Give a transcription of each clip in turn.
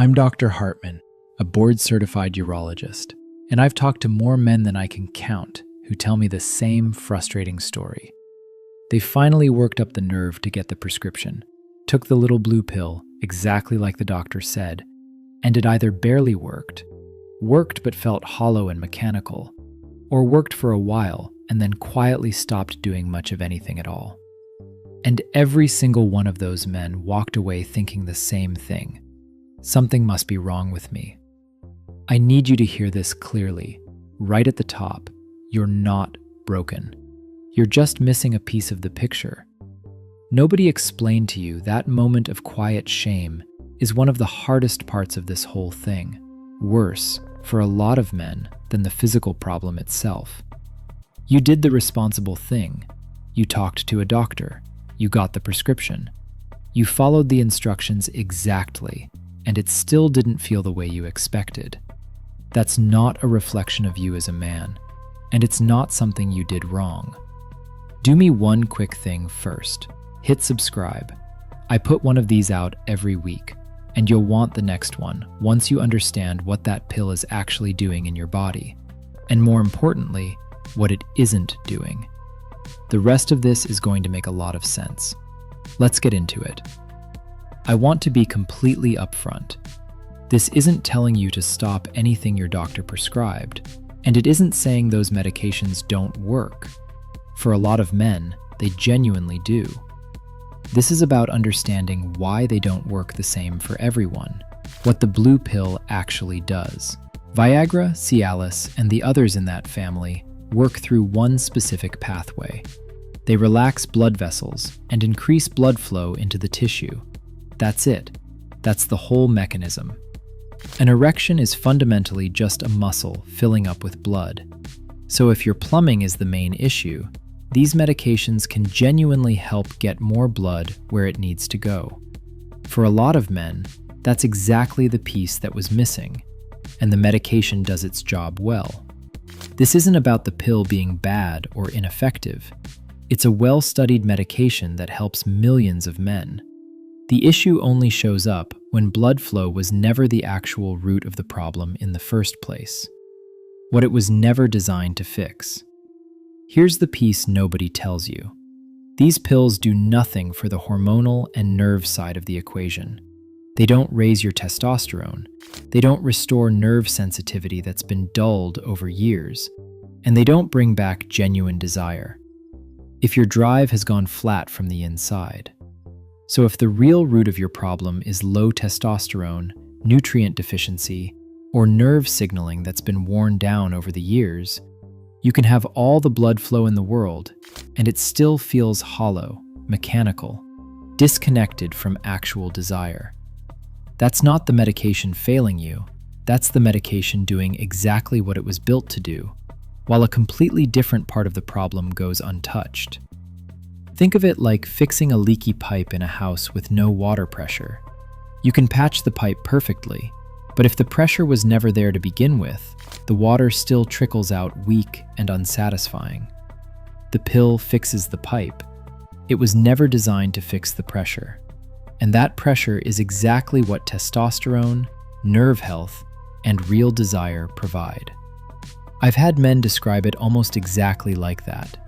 I'm Dr. Hartman, a board-certified urologist, and I've talked to more men than I can count who tell me the same frustrating story. They finally worked up the nerve to get the prescription, took the little blue pill exactly like the doctor said, and it either barely worked but felt hollow and mechanical, or worked for a while and then quietly stopped doing much of anything at all. And every single one of those men walked away thinking the same thing. Something must be wrong with me. I need you to hear this clearly. Right at the top, you're not broken. You're just missing a piece of the picture. Nobody explained to you that moment of quiet shame is one of the hardest parts of this whole thing. Worse, for a lot of men, than the physical problem itself. You did the responsible thing. You talked to a doctor. You got the prescription. You followed the instructions exactly, and it still didn't feel the way you expected. That's not a reflection of you as a man, and it's not something you did wrong. Do me one quick thing first. Hit subscribe. I put one of these out every week, and you'll want the next one once you understand what that pill is actually doing in your body, and more importantly, what it isn't doing. The rest of this is going to make a lot of sense. Let's get into it. I want to be completely upfront. This isn't telling you to stop anything your doctor prescribed, and it isn't saying those medications don't work. For a lot of men, they genuinely do. This is about understanding why they don't work the same for everyone, what the blue pill actually does. Viagra, Cialis, and the others in that family work through one specific pathway. They relax blood vessels and increase blood flow into the tissue. That's it. That's the whole mechanism. An erection is fundamentally just a muscle filling up with blood. So if your plumbing is the main issue, these medications can genuinely help get more blood where it needs to go. For a lot of men, that's exactly the piece that was missing, and the medication does its job well. This isn't about the pill being bad or ineffective. It's a well-studied medication that helps millions of men. The issue only shows up when blood flow was never the actual root of the problem in the first place. What it was never designed to fix. Here's the piece nobody tells you. These pills do nothing for the hormonal and nerve side of the equation. They don't raise your testosterone. They don't restore nerve sensitivity that's been dulled over years. And they don't bring back genuine desire. If your drive has gone flat from the inside. So if the real root of your problem is low testosterone, nutrient deficiency, or nerve signaling that's been worn down over the years, you can have all the blood flow in the world, and it still feels hollow, mechanical, disconnected from actual desire. That's not the medication failing you, that's the medication doing exactly what it was built to do, while a completely different part of the problem goes untouched. Think of it like fixing a leaky pipe in a house with no water pressure. You can patch the pipe perfectly, but if the pressure was never there to begin with, the water still trickles out weak and unsatisfying. The pill fixes the pipe. It was never designed to fix the pressure. And that pressure is exactly what testosterone, nerve health, and real desire provide. I've had men describe it almost exactly like that.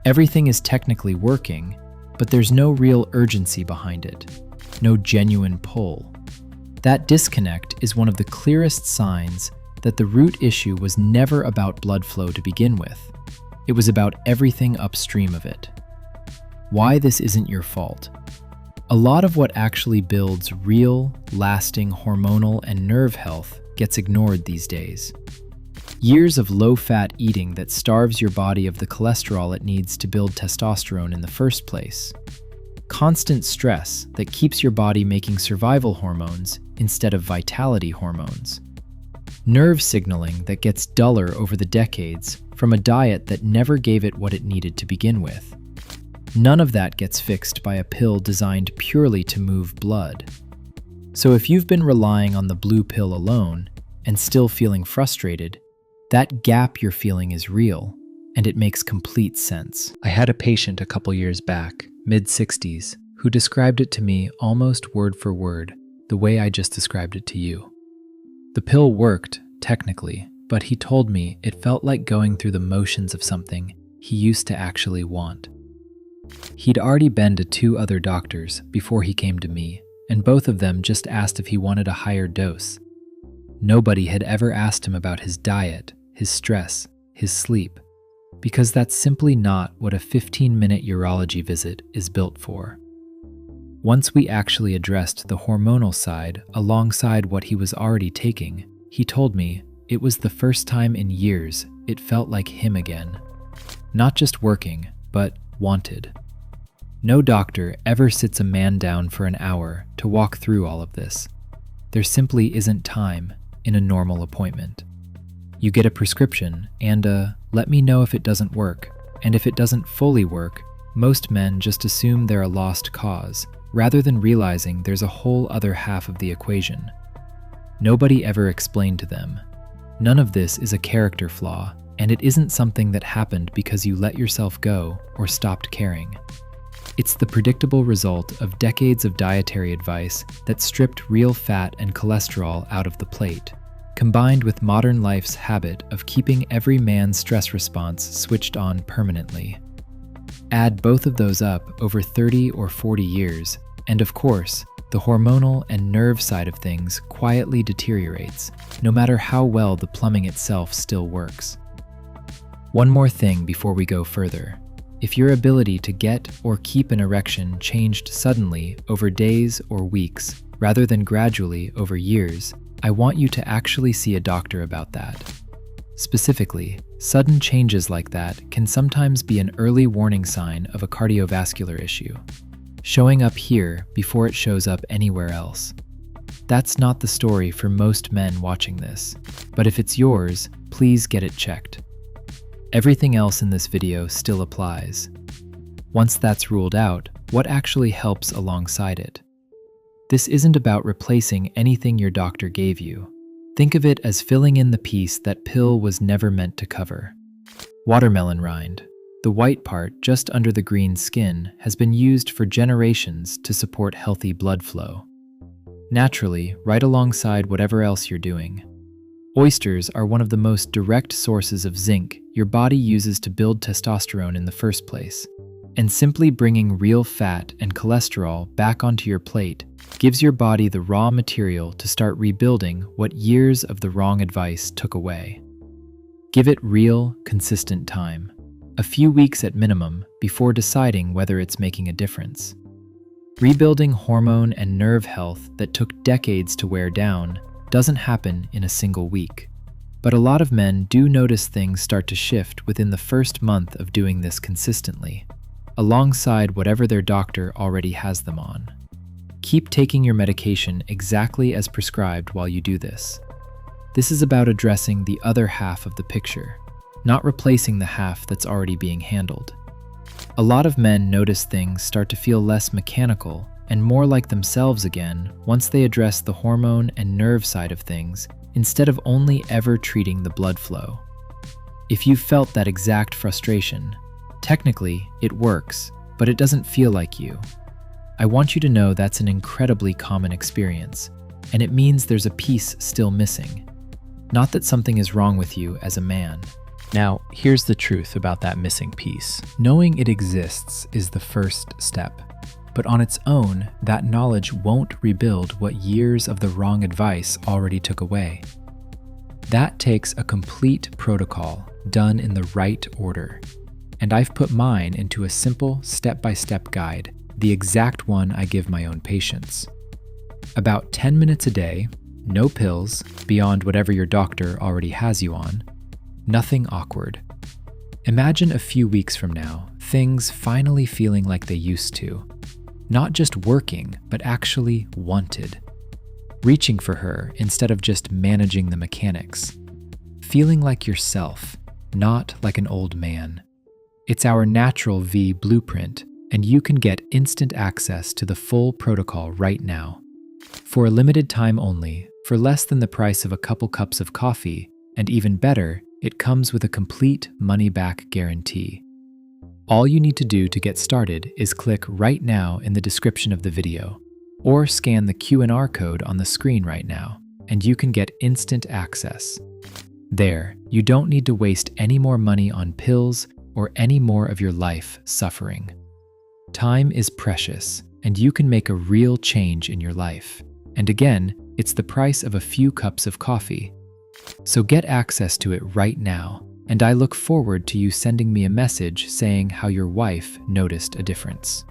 Everything is technically working, but there's no real urgency behind it, no genuine pull. That disconnect is one of the clearest signs that the root issue was never about blood flow to begin with. It was about everything upstream of it. Why this isn't your fault. A lot of what actually builds real, lasting hormonal and nerve health gets ignored these days. Years of low-fat eating that starves your body of the cholesterol it needs to build testosterone in the first place. Constant stress that keeps your body making survival hormones instead of vitality hormones. Nerve signaling that gets duller over the decades from a diet that never gave it what it needed to begin with. None of that gets fixed by a pill designed purely to move blood. So if you've been relying on the blue pill alone and still feeling frustrated, that gap you're feeling is real, and it makes complete sense. I had a patient a couple years back, mid-60s, who described it to me almost word for word, the way I just described it to you. The pill worked, technically, but he told me it felt like going through the motions of something he used to actually want. He'd already been to 2 other doctors before he came to me, and both of them just asked if he wanted a higher dose. Nobody had ever asked him about his diet, his stress, his sleep, because that's simply not what a 15-minute urology visit is built for. Once we actually addressed the hormonal side alongside what he was already taking, he told me it was the first time in years it felt like him again. Not just working, but wanted. No doctor ever sits a man down for an hour to walk through all of this. There simply isn't time in a normal appointment. You get a prescription and let me know if it doesn't work, and if it doesn't fully work, most men just assume they're a lost cause, rather than realizing there's a whole other half of the equation. Nobody ever explained to them. None of this is a character flaw, and it isn't something that happened because you let yourself go or stopped caring. It's the predictable result of decades of dietary advice that stripped real fat and cholesterol out of the plate, combined with modern life's habit of keeping every man's stress response switched on permanently. Add both of those up over 30 or 40 years, and of course, the hormonal and nerve side of things quietly deteriorates, no matter how well the plumbing itself still works. One more thing before we go further. If your ability to get or keep an erection changed suddenly over days or weeks, rather than gradually over years, I want you to actually see a doctor about that. Specifically, sudden changes like that can sometimes be an early warning sign of a cardiovascular issue, showing up here before it shows up anywhere else. That's not the story for most men watching this, but if it's yours, please get it checked. Everything else in this video still applies. Once that's ruled out, what actually helps alongside it? This isn't about replacing anything your doctor gave you. Think of it as filling in the piece that pill was never meant to cover. Watermelon rind, the white part just under the green skin, has been used for generations to support healthy blood flow. Naturally, right alongside whatever else you're doing. Oysters are one of the most direct sources of zinc your body uses to build testosterone in the first place, and simply bringing real fat and cholesterol back onto your plate gives your body the raw material to start rebuilding what years of the wrong advice took away. Give it real, consistent time, a few weeks at minimum, before deciding whether it's making a difference. Rebuilding hormone and nerve health that took decades to wear down doesn't happen in a single week. But a lot of men do notice things start to shift within the first month of doing this consistently, alongside whatever their doctor already has them on. Keep taking your medication exactly as prescribed while you do this. This is about addressing the other half of the picture, not replacing the half that's already being handled. A lot of men notice things start to feel less mechanical and more like themselves again once they address the hormone and nerve side of things instead of only ever treating the blood flow. If you've felt that exact frustration, technically it works, but it doesn't feel like you. I want you to know that's an incredibly common experience, and it means there's a piece still missing. Not that something is wrong with you as a man. Now, here's the truth about that missing piece. Knowing it exists is the first step. But on its own, that knowledge won't rebuild what years of the wrong advice already took away. That takes a complete protocol done in the right order. And I've put mine into a simple step-by-step guide, the exact one I give my own patients. About 10 minutes a day, no pills, beyond whatever your doctor already has you on, nothing awkward. Imagine a few weeks from now, things finally feeling like they used to. Not just working, but actually wanted. Reaching for her instead of just managing the mechanics. Feeling like yourself, not like an old man. It's our natural V blueprint, and you can get instant access to the full protocol right now. For a limited time only, for less than the price of a couple cups of coffee, and even better, it comes with a complete money-back guarantee. All you need to do to get started is click right now in the description of the video. Or scan the QR code on the screen right now, and you can get instant access. There, you don't need to waste any more money on pills or any more of your life suffering. Time is precious, and you can make a real change in your life. And again, it's the price of a few cups of coffee. So get access to it right now, and I look forward to you sending me a message saying how your wife noticed a difference.